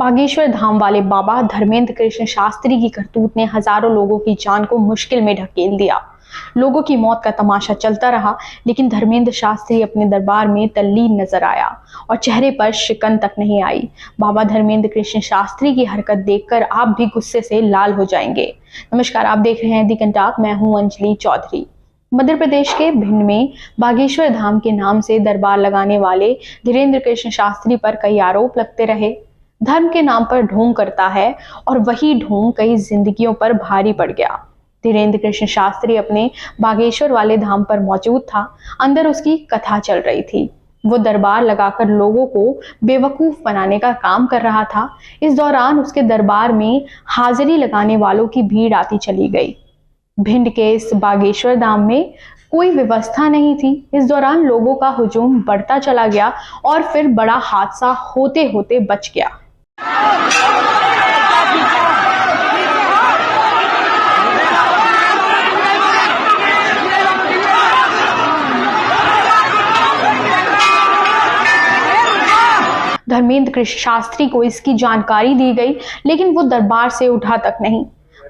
बागेश्वर धाम वाले बाबा धर्मेंद्र कृष्ण शास्त्री की करतूत ने हजारों लोगों की जान को मुश्किल में ढकेल दिया। लोगों की मौत का तमाशा चलता रहा, लेकिन धर्मेंद्र शास्त्री अपने दरबार में तल्लीन नजर आया और चेहरे पर शिकन तक नहीं आई। बाबा धर्मेंद्र कृष्ण शास्त्री की हरकत देखकर आप भी गुस्से से लाल हो जाएंगे। नमस्कार, आप देख रहे हैं दी कंटाक। मैं हूं अंजलि चौधरी। मध्य प्रदेश के भिंड में बागेश्वर धाम के नाम से दरबार लगाने वाले धीरेन्द्र कृष्ण शास्त्री पर कई आरोप लगते रहे। धर्म के नाम पर ढोंग करता है और वही ढोंग कई जिंदगियों पर भारी पड़ गया। धीरेन्द्र कृष्ण शास्त्री अपने बागेश्वर वाले धाम पर मौजूद था। अंदर उसकी कथा चल रही थी। वो दरबार लगाकर लोगों को बेवकूफ बनाने का काम कर रहा था। इस दौरान उसके दरबार में हाजिरी लगाने वालों की भीड़ आती चली गई। भिंड के इस बागेश्वर धाम में कोई व्यवस्था नहीं थी। इस दौरान लोगों का हुजूम बढ़ता चला गया और फिर बड़ा हादसा होते होते बच गया। धर्मेंद्र कृष्ण शास्त्री को इसकी जानकारी दी गई, लेकिन वो दरबार से उठा तक नहीं।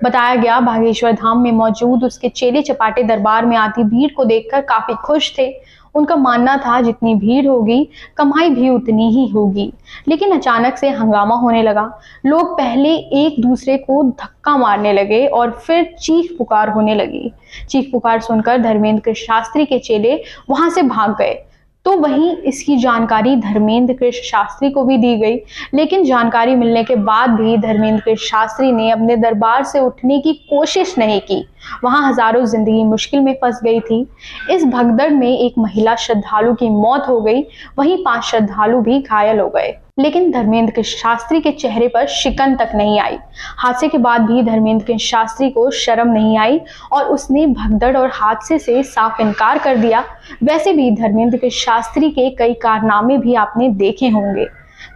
बताया गया बागेश्वर धाम में मौजूद उसके चेले चपाटे दरबार में आती भीड़ को देखकर काफी खुश थे। उनका मानना था जितनी भीड़ होगी कमाई भी उतनी ही होगी। लेकिन अचानक से हंगामा होने लगा। लोग पहले एक दूसरे को धक्का मारने लगे और फिर चीख पुकार होने लगी। चीख पुकार सुनकर धर्मेंद्र कृष्ण शास्त्री के चेले वहां से भाग गए। तो वहीं इसकी जानकारी धर्मेंद्र कृष्ण शास्त्री को भी दी गई, लेकिन जानकारी मिलने के बाद भी धर्मेंद्र कृष्ण शास्त्री ने अपने दरबार से उठने की कोशिश नहीं की। वहां हजारों जिंदगी मुश्किल में फंस गई थी। इस भगदड़ में एक महिला श्रद्धालु की मौत हो गई, वहीं 5 श्रद्धालु भी घायल हो गए। लेकिन धर्मेंद्र कृष्ण शास्त्री के चेहरे पर शिकन तक नहीं आई। हादसे के बाद भी धर्मेंद्र कृष्ण शास्त्री को शर्म नहीं आई और उसने भगदड़ और हादसे से साफ इनकार कर दिया। वैसे भी धर्मेंद्र कृष्ण शास्त्री के कई कारनामे भी आपने देखे होंगे।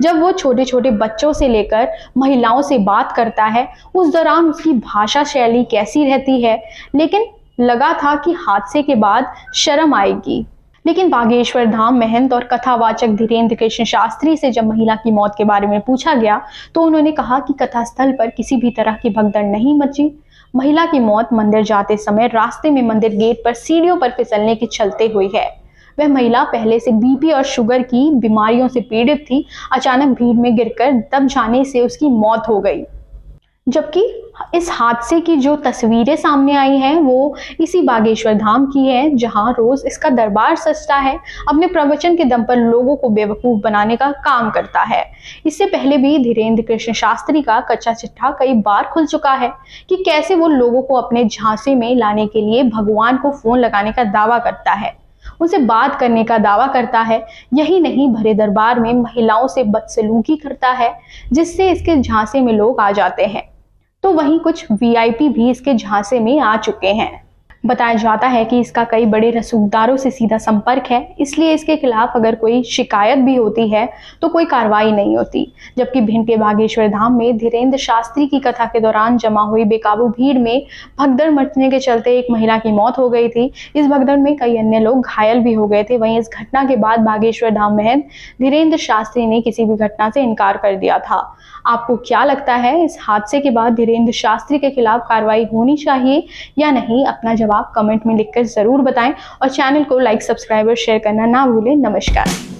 जब वो छोटे छोटे बच्चों से लेकर महिलाओं से बात करता है, उस दौरान उसकी भाषा शैली कैसी रहती है, लेकिन लगा था कि हादसे के बाद शर्म आएगी। लेकिन बागेश्वर धाम महंत और कथावाचक धीरेन्द्र कृष्ण शास्त्री से जब महिला की मौत के बारे में पूछा गया, तो उन्होंने कहा कि कथा स्थल पर किसी भी तरह की भगदड़ नहीं मची। महिला की मौत मंदिर जाते समय रास्ते में मंदिर गेट पर सीढ़ियों पर फिसलने के चलते हुई है। वह महिला पहले से बीपी और शुगर की बीमारियों से पीड़ित थी। अचानक भीड़ में गिरकर दब जाने से उसकी मौत हो गई। जबकि इस हादसे की जो तस्वीरें सामने आई हैं वो इसी बागेश्वर धाम की है, जहां रोज इसका दरबार सजता है, अपने प्रवचन के दम पर लोगों को बेवकूफ बनाने का काम करता है। इससे पहले भी धीरेन्द्र कृष्ण शास्त्री का कच्चा चिट्ठा कई बार खुल चुका है कि कैसे वो लोगों को अपने झांसे में लाने के लिए भगवान को फोन लगाने का दावा करता है, उनसे बात करने का दावा करता है। यही नहीं, भरे दरबार में महिलाओं से बदसलूकी करता है, जिससे इसके झांसे में लोग आ जाते हैं। तो वहीं कुछ वीआईपी भी इसके झांसे में आ चुके हैं। बताया जाता है कि इसका कई बड़े रसूखदारों से सीधा संपर्क है, इसलिए इसके खिलाफ अगर कोई शिकायत भी होती है तो कोई कार्रवाई नहीं होती। जबकि भिंड के बागेश्वर धाम में धीरेन्द्र शास्त्री की कथा के दौरान जमा हुई बेकाबू भीड़ में भगदड़ मचने के चलते एक महिला की मौत हो गई थी। इस भगदड़ में कई अन्य लोग घायल भी हो गए थे। वहीं इस घटना के बाद बागेश्वर धाम महंत धीरेन्द्र शास्त्री ने किसी भी घटना से इनकार कर दिया था। आपको क्या लगता है, इस हादसे के बाद धीरेन्द्र शास्त्री के खिलाफ कार्रवाई होनी चाहिए या नहीं? अपना जवाब कमेंट में लिखकर जरूर बताएं और चैनल को लाइक, सब्सक्राइब और शेयर करना ना भूलें। नमस्कार।